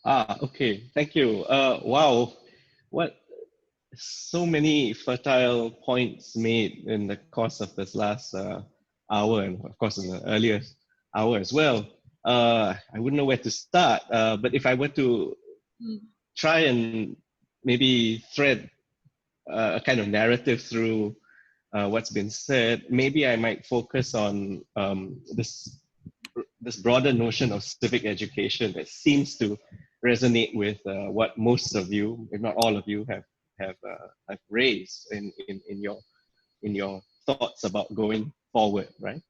Okay. Thank you. Wow. What so many fertile points made in the course of this last hour, and of course in the earlier hour as well. I wouldn't know where to start, but if I were to try and maybe thread a kind of narrative through what's been said, maybe I might focus on this broader notion of civic education that seems to resonate with what most of you, if not all of you, have raised in your thoughts about going forward, right?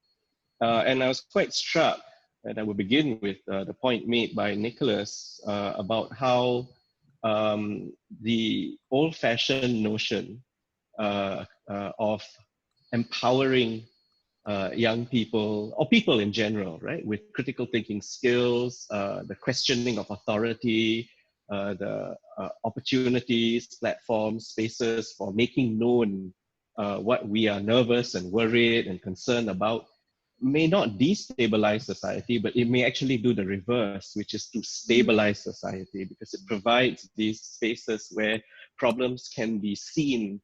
And I was quite struck, and I will begin with the point made by Nicholas about how the old-fashioned notion of empowering young people or people in general, right, with critical thinking skills, the questioning of authority, the opportunities, platforms, spaces for making known what we are nervous and worried and concerned about, may not destabilize society, but it may actually do the reverse, which is to stabilize society, because it provides these spaces where problems can be seen,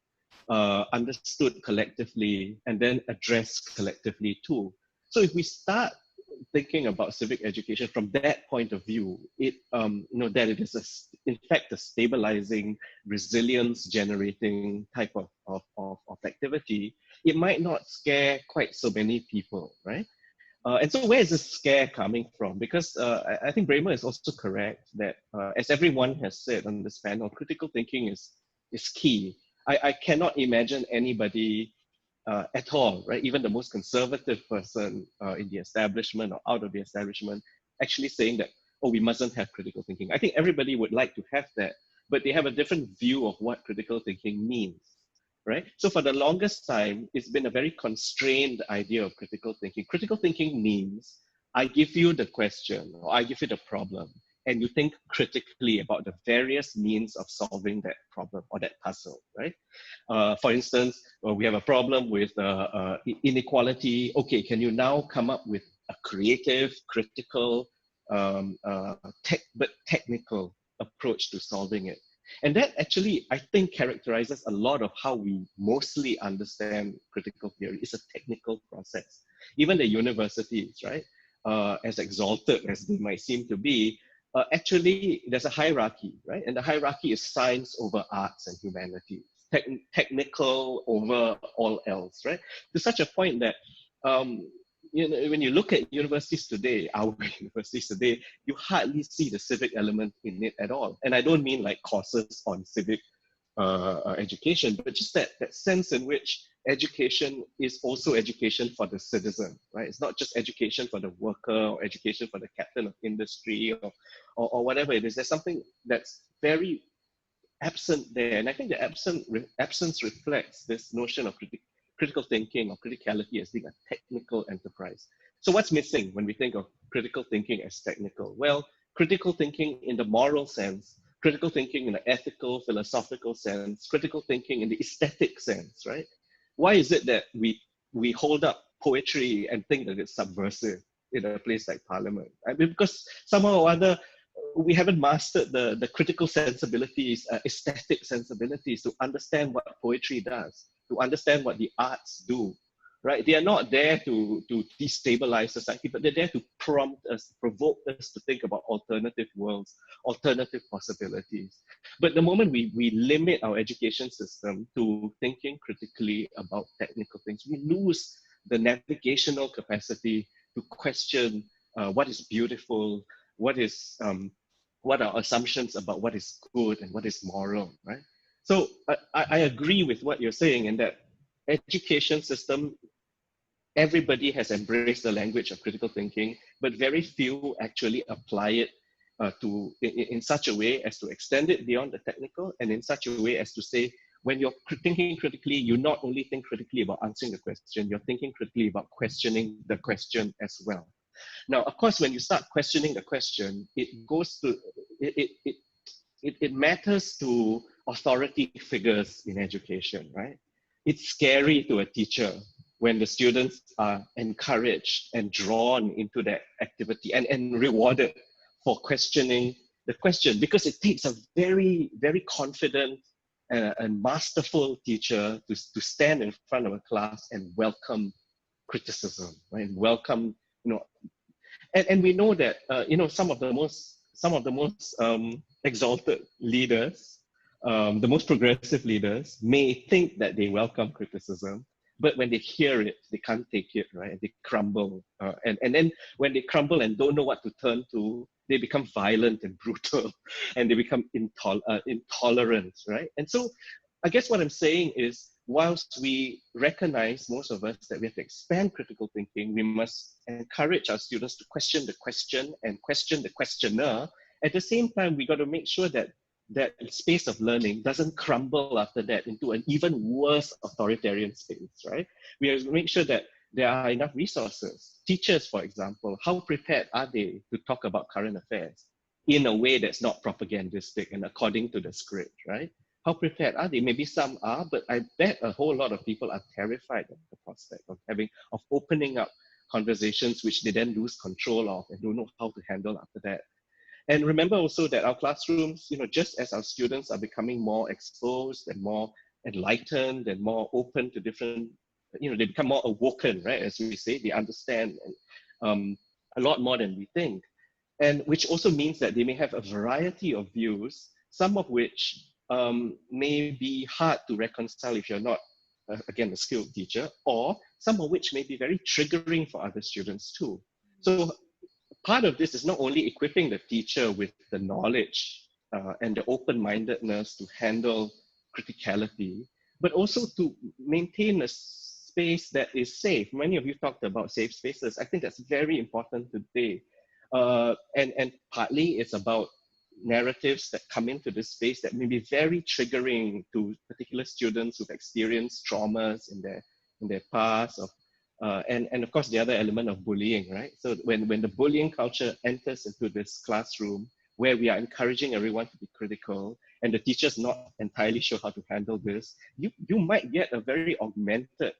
understood collectively, and then addressed collectively too. So if we start thinking about civic education from that point of view, that it is in fact a stabilizing, resilience generating type of activity, it might not scare quite so many people, right? And so where is this scare coming from? Because I think Bramer is also correct that, as everyone has said on this panel, critical thinking is key. I cannot imagine anybody at all, right? Even the most conservative person in the establishment or out of the establishment actually saying that, oh, we mustn't have critical thinking. I think everybody would like to have that, but they have a different view of what critical thinking means, right? So for the longest time, it's been a very constrained idea of critical thinking. Critical thinking means I give you the question or I give you the problem, and you think critically about the various means of solving that problem or that puzzle, right? For instance, we have a problem with inequality. Okay, can you now come up with a creative, critical, but technical approach to solving it? And that actually, I think, characterizes a lot of how we mostly understand critical theory. It's a technical process. Even the universities, right, as exalted as they might seem to be, actually, there's a hierarchy, right? And the hierarchy is science over arts and humanities, technical over all else, right? To such a point that, when you look at universities today, our universities today, you hardly see the civic element in it at all. And I don't mean like courses on civic education, but just that sense in which education is also education for the citizen, right? It's not just education for the worker or education for the captain of industry or whatever it is. There's something that's very absent there. And I think the absence reflects this notion of critical thinking or criticality as being a technical enterprise. So what's missing when we think of critical thinking as technical? Well, critical thinking in the moral sense, critical thinking in the ethical, philosophical sense, critical thinking in the aesthetic sense, right? Why is it that we hold up poetry and think that it's subversive in a place like Parliament? I mean, because somehow or other, we haven't mastered the critical sensibilities, aesthetic sensibilities to understand what poetry does, to understand what the arts do, right? They are not there to destabilize society, but they're there to prompt us, provoke us to think about alternative worlds, alternative possibilities. But the moment we limit our education system to thinking critically about technical things, we lose the navigational capacity to question what is beautiful, what are assumptions about what is good and what is moral, right? So I agree with what you're saying in that education system, everybody has embraced the language of critical thinking, but very few actually apply it in such a way as to extend it beyond the technical, and in such a way as to say, when you're thinking critically, you not only think critically about answering the question, you're thinking critically about questioning the question as well. Now, of course, when you start questioning the question, it matters to authority figures in education, right? It's scary to a teacher when the students are encouraged and drawn into that activity and rewarded for questioning the question, because it takes a very, very confident and masterful teacher to stand in front of a class and welcome criticism, right? Welcome, you know, and we know that you know, some of the most exalted leaders, the most progressive leaders may think that they welcome criticism, but when they hear it, they can't take it, right? They crumble, and then when they crumble and don't know what to turn to, they become violent and brutal, and they become intolerant, right? And so I guess what I'm saying is, whilst we recognize, most of us, that we have to expand critical thinking, we must encourage our students to question the question and question the questioner. At the same time, we got to make sure that that space of learning doesn't crumble after that into an even worse authoritarian space, right? We have to make sure that there are enough resources. Teachers, for example, how prepared are they to talk about current affairs in a way that's not propagandistic and according to the script, right? How prepared are they? Maybe some are, but I bet a whole lot of people are terrified of the prospect of opening up conversations which they then lose control of and don't know how to handle after that. And remember also that our classrooms, you know, just as our students are becoming more exposed and more enlightened and more open to different, you know, they become more awoken, right? As we say, they understand a lot more than we think. And which also means that they may have a variety of views, some of which may be hard to reconcile if you're not, again, a skilled teacher, or some of which may be very triggering for other students too. So part of this is not only equipping the teacher with the knowledge and the open-mindedness to handle criticality, but also to maintain a space that is safe. Many of you talked about safe spaces. I think that's very important today. And partly it's about narratives that come into this space that may be very triggering to particular students who've experienced traumas in their past, and of course the other element of bullying, right? So when the bullying culture enters into this classroom where we are encouraging everyone to be critical and the teacher's not entirely sure how to handle this, you might get a very augmented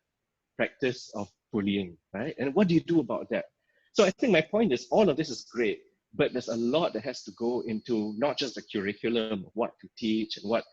practice of bullying, right? And what do you do about that? So I think my point is, all of this is great, but there's a lot that has to go into not just the curriculum of what to teach and what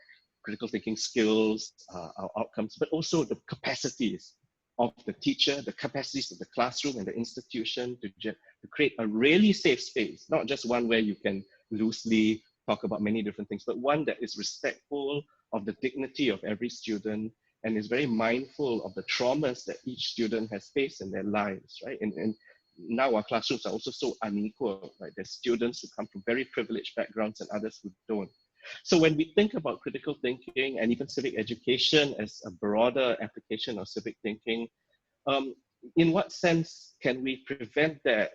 critical thinking skills are outcomes, but also the capacities of the teacher, the capacities of the classroom and the institution to create a really safe space, not just one where you can loosely talk about many different things, but one that is respectful of the dignity of every student and is very mindful of the traumas that each student has faced in their lives, right? And now our classrooms are also so unequal, right? There's students who come from very privileged backgrounds and others who don't. So when we think about critical thinking and even civic education as a broader application of civic thinking, in what sense can we prevent that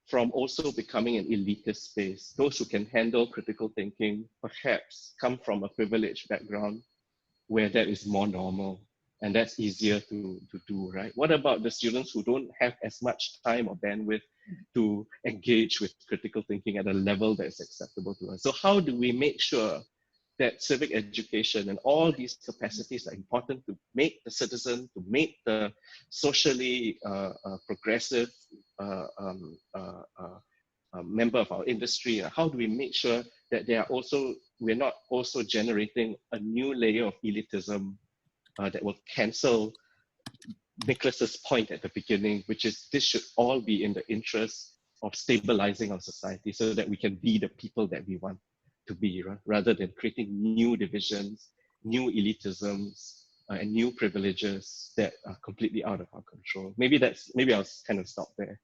from also becoming an elitist space? Those who can handle critical thinking perhaps come from a privileged background where that is more normal and that's easier to do, right? What about the students who don't have as much time or bandwidth to engage with critical thinking at a level that is acceptable to us? So how do we make sure that civic education and all these capacities are important to make the citizen, to make the socially progressive member of our industry? How do we make sure that we're not also generating a new layer of elitism that will cancel Nicholas's point at the beginning, which is this should all be in the interest of stabilizing our society so that we can be the people that we want to be, right? Rather than creating new divisions, new elitisms, and new privileges that are completely out of our control. Maybe I'll kind of stop there.